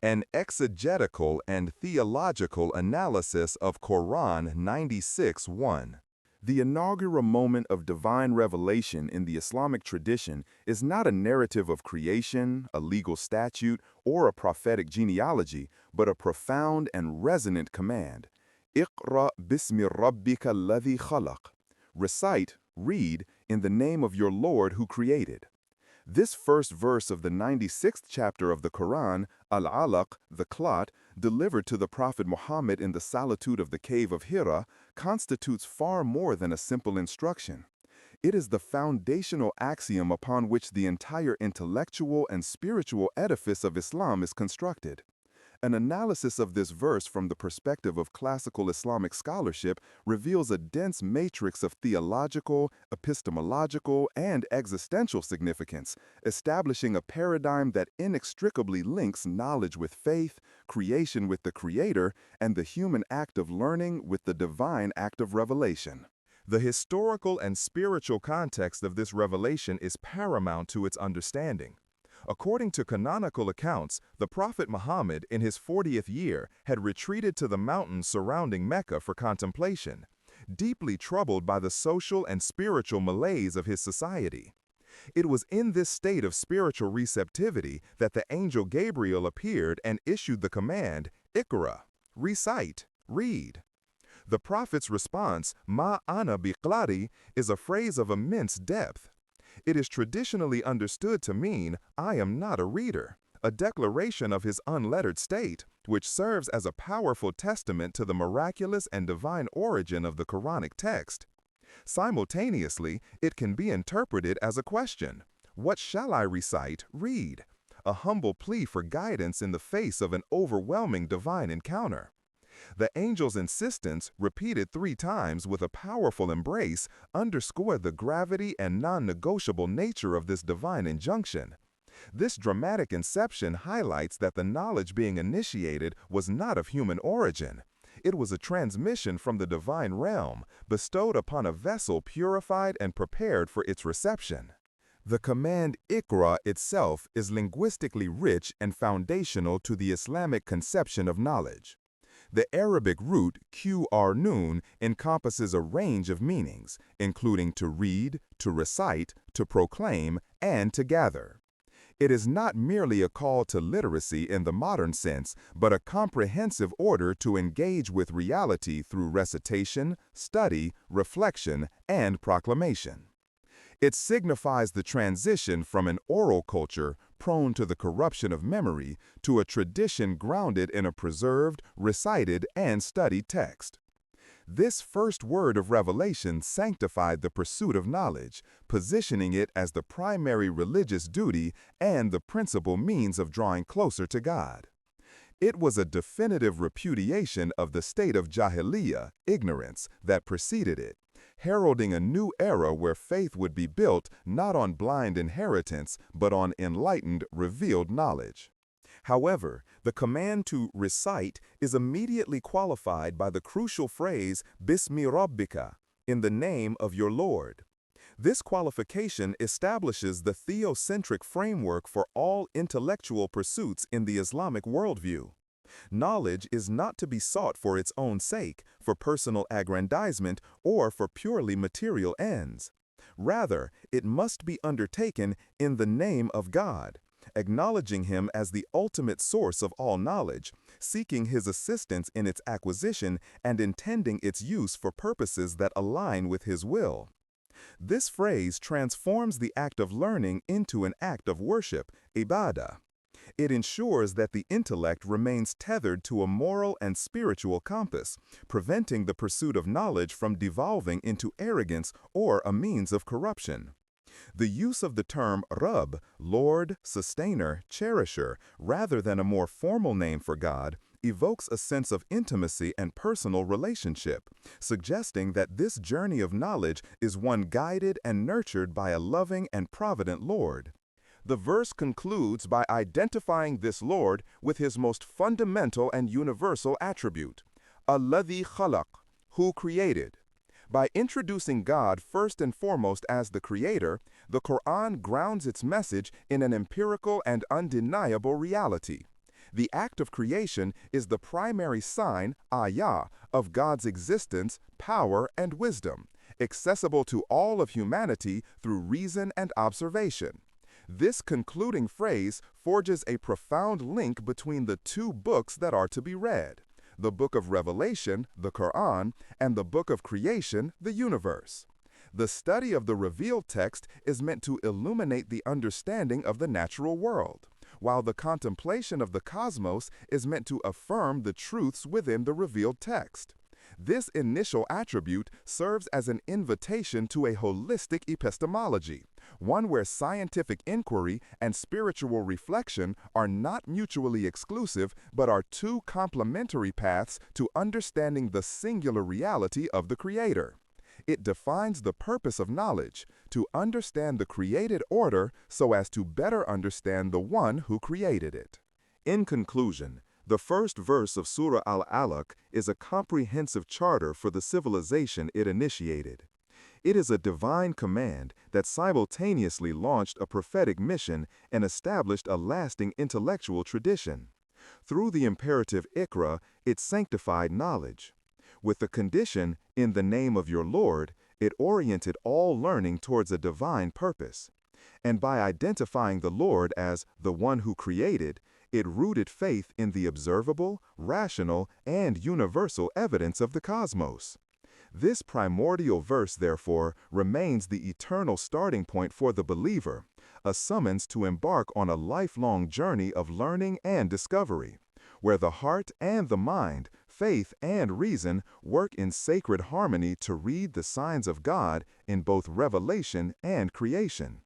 An exegetical and theological analysis of Quran 96:1. The inaugural moment of divine revelation in the Islamic tradition is not a narrative of creation, a legal statute, or a prophetic genealogy, but a profound and resonant command. Iqra bismi rabbika alladhi khalaq. Recite, read, in the name of your Lord who created. This first verse of the 96th chapter of the Quran, al Alaq, the clot, delivered to the Prophet Muhammad in the solitude of the Cave of Hira, constitutes far more than a simple instruction. It is the foundational axiom upon which the entire intellectual and spiritual edifice of Islam is constructed. An analysis of this verse from the perspective of classical Islamic scholarship reveals a dense matrix of theological, epistemological, and existential significance, establishing a paradigm that inextricably links knowledge with faith, creation with the Creator, and the human act of learning with the divine act of revelation. The historical and spiritual context of this revelation is paramount to its understanding. According to canonical accounts, the Prophet Muhammad, in his 40th year, had retreated to the mountains surrounding Mecca for contemplation, deeply troubled by the social and spiritual malaise of his society. It was in this state of spiritual receptivity that the Angel Gabriel appeared and issued the command, Iqra, recite, read. The Prophet's response, Ma ana biqari, is a phrase of immense depth. It is traditionally understood to mean, I am not a reader, a declaration of his unlettered state, which serves as a powerful testament to the miraculous and divine origin of the Quranic text. Simultaneously, it can be interpreted as a question, what shall I recite, read? A humble plea for guidance in the face of an overwhelming divine encounter. The angel's insistence, repeated 3 times with a powerful embrace, underscored the gravity and non-negotiable nature of this divine injunction. This dramatic inception highlights that the knowledge being initiated was not of human origin. It was a transmission from the divine realm, bestowed upon a vessel purified and prepared for its reception. The command Iqra itself is linguistically rich and foundational to the Islamic conception of knowledge. The Arabic root qr-nun encompasses a range of meanings, including to read, to recite, to proclaim, and to gather. It is not merely a call to literacy in the modern sense, but a comprehensive order to engage with reality through recitation, study, reflection, and proclamation. It signifies the transition from an oral culture prone to the corruption of memory to a tradition grounded in a preserved, recited, and studied text. This first word of revelation sanctified the pursuit of knowledge, positioning it as the primary religious duty and the principal means of drawing closer to God. It was a definitive repudiation of the state of Jāhiliyyah, ignorance, that preceded it, heralding a new era where faith would be built not on blind inheritance, but on enlightened, revealed knowledge. However, the command to recite is immediately qualified by the crucial phrase, Bismi Rabbika, in the name of your Lord. This qualification establishes the theocentric framework for all intellectual pursuits in the Islamic worldview. Knowledge is not to be sought for its own sake, for personal aggrandizement, or for purely material ends. Rather, it must be undertaken in the name of God, acknowledging Him as the ultimate source of all knowledge, seeking His assistance in its acquisition, and intending its use for purposes that align with His will. This phrase transforms the act of learning into an act of worship, ibadah. It ensures that the intellect remains tethered to a moral and spiritual compass, preventing the pursuit of knowledge from devolving into arrogance or a means of corruption. The use of the term Rabb, Lord, Sustainer, Cherisher, rather than a more formal name for God, evokes a sense of intimacy and personal relationship, suggesting that this journey of knowledge is one guided and nurtured by a loving and provident Lord. The verse concludes by identifying this Lord with His most fundamental and universal attribute, Alladhi khalaq, who created. By introducing God first and foremost as the Creator, the Quran grounds its message in an empirical and undeniable reality. The act of creation is the primary sign, ayah, of God's existence, power, and wisdom, accessible to all of humanity through reason and observation. This concluding phrase forges a profound link between the two books that are to be read, the book of Revelation, the Qur'an, and the book of creation, the universe. The study of the revealed text is meant to illuminate the understanding of the natural world, while the contemplation of the cosmos is meant to affirm the truths within the revealed text. This initial attribute serves as an invitation to a holistic epistemology, one where scientific inquiry and spiritual reflection are not mutually exclusive but are two complementary paths to understanding the singular reality of the Creator. It defines the purpose of knowledge, to understand the created order so as to better understand the one who created it. In conclusion, the first verse of Surah Al Alaq is a comprehensive charter for the civilization it initiated. It is a divine command that simultaneously launched a prophetic mission and established a lasting intellectual tradition. Through the imperative Iqra, it sanctified knowledge. With the condition, in the name of your Lord, it oriented all learning towards a divine purpose. And by identifying the Lord as the one who created, it rooted faith in the observable, rational, and universal evidence of the cosmos. This primordial verse, therefore, remains the eternal starting point for the believer, a summons to embark on a lifelong journey of learning and discovery, where the heart and the mind, faith and reason work in sacred harmony to read the signs of God in both revelation and creation.